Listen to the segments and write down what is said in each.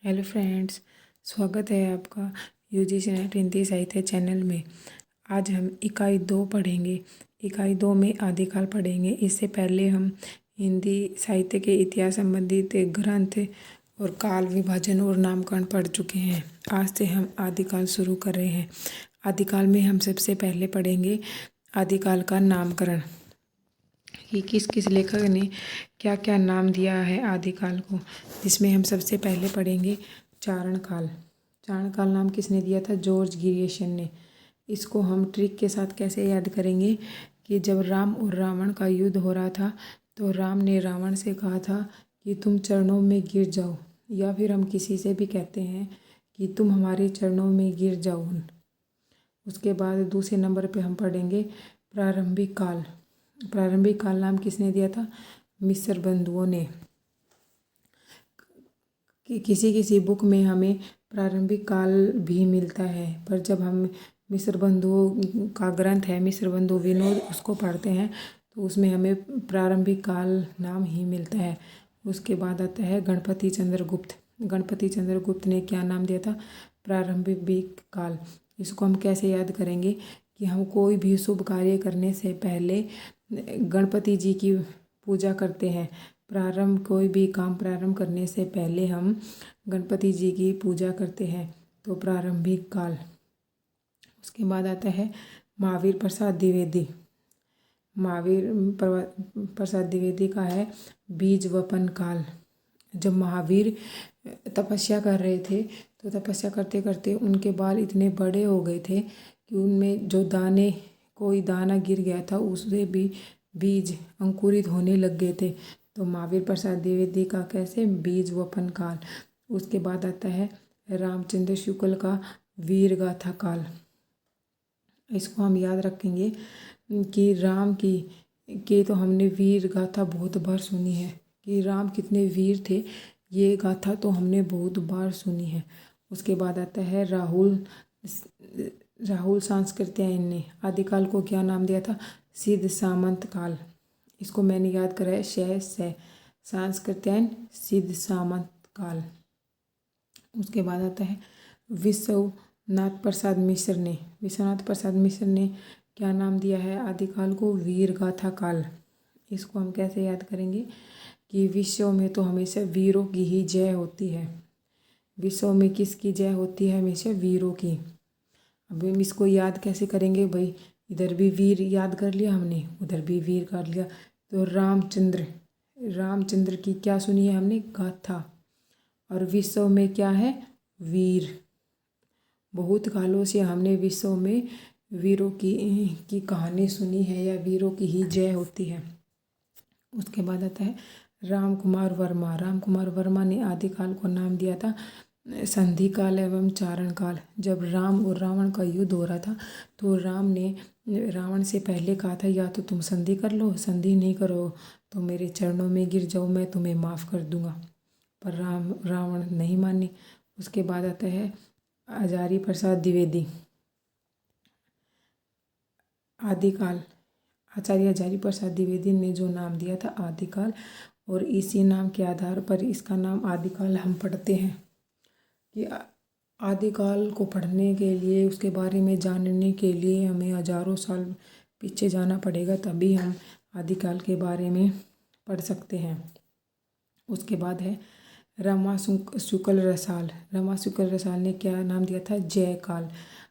Hello friends, स्वागत है आपका यूजीसी नेट हिंदी साहित्य चैनल में। आज हम इकाई 2 पढ़ेंगे। इकाई 2 में आदिकाल पढ़ेंगे। इससे पहले हम हिंदी साहित्य के इतिहास संबंधित ग्रंथ और काल विभाजन और नामकरण पढ़ चुके हैं। आज से हम आदिकाल शुरू कर रहे हैं। आदिकाल में हम सबसे पहले पढ़ेंगे आदिकाल का नामकरण, कि किस किस लेखक ने क्या क्या नाम दिया है आदिकाल को। जिसमें हम सबसे पहले पढ़ेंगे चारणकाल। चारणकाल नाम किसने दिया था? जॉर्ज ग्रियर्सन ने। इसको हम ट्रिक के साथ कैसे याद करेंगे कि जब राम और रावण का युद्ध हो रहा था तो राम ने रावण से कहा था कि तुम चरणों में गिर जाओ, या फिर हम किसी से भी कहते हैं कि तुम हमारे चरणों में गिर जाओ। उसके बाद दूसरे नंबर पे हम पढ़ेंगे प्रारंभिक काल। प्रारंभिक काल नाम किसने दिया था? मिस्र बंधुओं ने। कि किसी किसी बुक में हमें प्रारंभिक काल भी मिलता है, पर जब हम मिस्र बंधुओं का ग्रंथ है मिस्र बंधु विनोद, उसको पढ़ते हैं तो उसमें हमें प्रारंभिक काल नाम ही मिलता है। उसके बाद आता है गणपति चंद्रगुप्त। गणपति चंद्रगुप्त ने क्या नाम दिया था? प्रारंभिक काल। इसको हम कैसे याद करेंगे कि हम कोई भी शुभ कार्य करने से पहले गणपति जी की पूजा करते हैं। कोई भी काम प्रारंभ करने से पहले हम गणपति जी की पूजा करते हैं, तो प्रारंभिक काल। उसके बाद आता है महावीर प्रसाद द्विवेदी। महावीर प्रसाद द्विवेदी का है बीज वपन काल। जब महावीर तपस्या कर रहे थे तो तपस्या करते करते उनके बाल इतने बड़े हो गए थे कि उनमें जो कोई दाना गिर गया था उससे भी बीज अंकुरित होने लग गए थे। तो महावीर प्रसाद द्विवेदी का कैसे? बीज वपन काल। उसके बाद आता है रामचंद्र शुक्ल का वीर गाथा काल। इसको हम याद रखेंगे कि राम की तो हमने वीर गाथा बहुत बार सुनी है कि राम कितने वीर थे, ये गाथा तो हमने बहुत बार सुनी है। उसके बाद आता है राहुल सांस्कृत्यायन ने आदिकाल को क्या नाम दिया था? सिद्ध सामंत काल। इसको मैंने याद करा है सांस्कृत्यायन सिद्ध सामंत काल। उसके बाद आता है विश्वनाथ प्रसाद मिश्र ने क्या नाम दिया है आदिकाल को? वीर गाथा काल। इसको हम कैसे याद करेंगे कि विश्व में तो हमेशा वीरों की ही जय होती है। विश्व में किसकी जय होती है? हमेशा वीरों की। अब हम इसको याद कैसे करेंगे भाई? इधर भी वीर याद कर लिया हमने, उधर भी वीर कर लिया, तो रामचंद्र की क्या सुनी है हमने? गाथा। और विश्व में क्या है? वीर। बहुत कालों से हमने विश्व में वीरों की कहानी सुनी है, या वीरों की ही जय होती है। उसके बाद आता है राम कुमार वर्मा ने आदिकाल को नाम दिया था संधि काल एवं चारण काल। जब राम और रावण का युद्ध हो रहा था तो राम ने रावण से पहले कहा था या तो तुम संधि कर लो, संधि नहीं करो तो मेरे चरणों में गिर जाओ, मैं तुम्हें माफ़ कर दूंगा। पर रावण नहीं माने। उसके बाद आता है आचार्य प्रसाद द्विवेदी। आदिकाल आचार्य आचार्य प्रसाद द्विवेदी ने जो नाम दिया था आदिकाल, और इसी नाम के आधार पर इसका नाम आदिकाल हम पढ़ते हैं। कि आदिकाल को पढ़ने के लिए, उसके बारे में जानने के लिए हमें हजारों साल पीछे जाना पड़ेगा, तभी हम आदिकाल के बारे में पढ़ सकते हैं। उसके बाद है रमा शुक्ल रसाल ने क्या नाम दिया था? जय काल।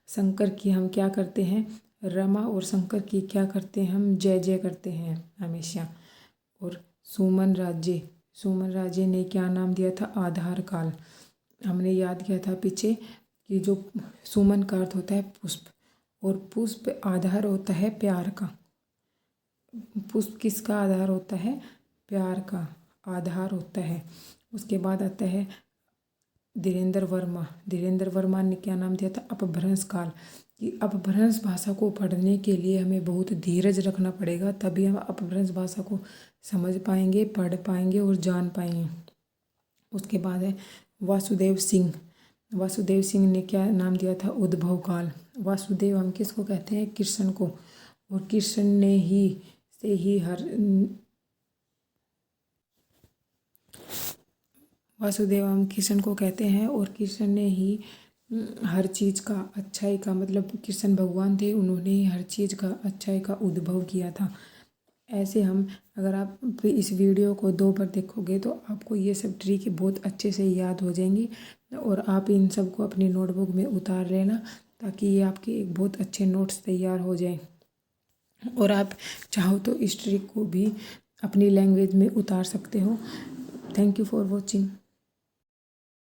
शंकर की हम क्या करते हैं? रमा और शंकर की क्या करते हैं? हम जय जय करते हैं हमेशा। और सुमन राज्य ने क्या नाम दिया था? आधार काल। हमने याद किया था पीछे कि जो सुमन का अर्थ होता है पुष्प, और पुष्प आधार होता है प्यार का। पुष्प किसका आधार होता है? प्यार का आधार होता है। उसके बाद आता है धीरेन्द्र वर्मा ने क्या नाम दिया था? अपभ्रंश काल। कि अपभ्रंश भाषा को पढ़ने के लिए हमें बहुत धीरज रखना पड़ेगा, तभी हम अपभ्रंश भाषा को समझ पाएंगे, पढ़ पाएंगे और जान पाएंगे। उसके बाद है वासुदेव सिंह ने क्या नाम दिया था? उद्भव काल। वासुदेव हम किसको कहते हैं? कृष्ण को। और कृष्ण ने वासुदेवम कृष्ण को कहते हैं और कृष्ण ने ही हर चीज़ का अच्छाई का मतलब कृष्ण भगवान थे, उन्होंने ही हर चीज़ का अच्छाई का उद्भव किया था। ऐसे हम अगर आप इस वीडियो को 2 बार देखोगे तो आपको ये सब ट्रिक बहुत अच्छे से याद हो जाएंगी और आप इन सब को अपनी नोटबुक में उतार लेना ताकि ये आपके एक बहुत अच्छे नोट्स तैयार हो जाएं। और आप चाहो तो इस ट्रिक को भी अपनी लैंग्वेज में उतार सकते हो। Thank you for watching.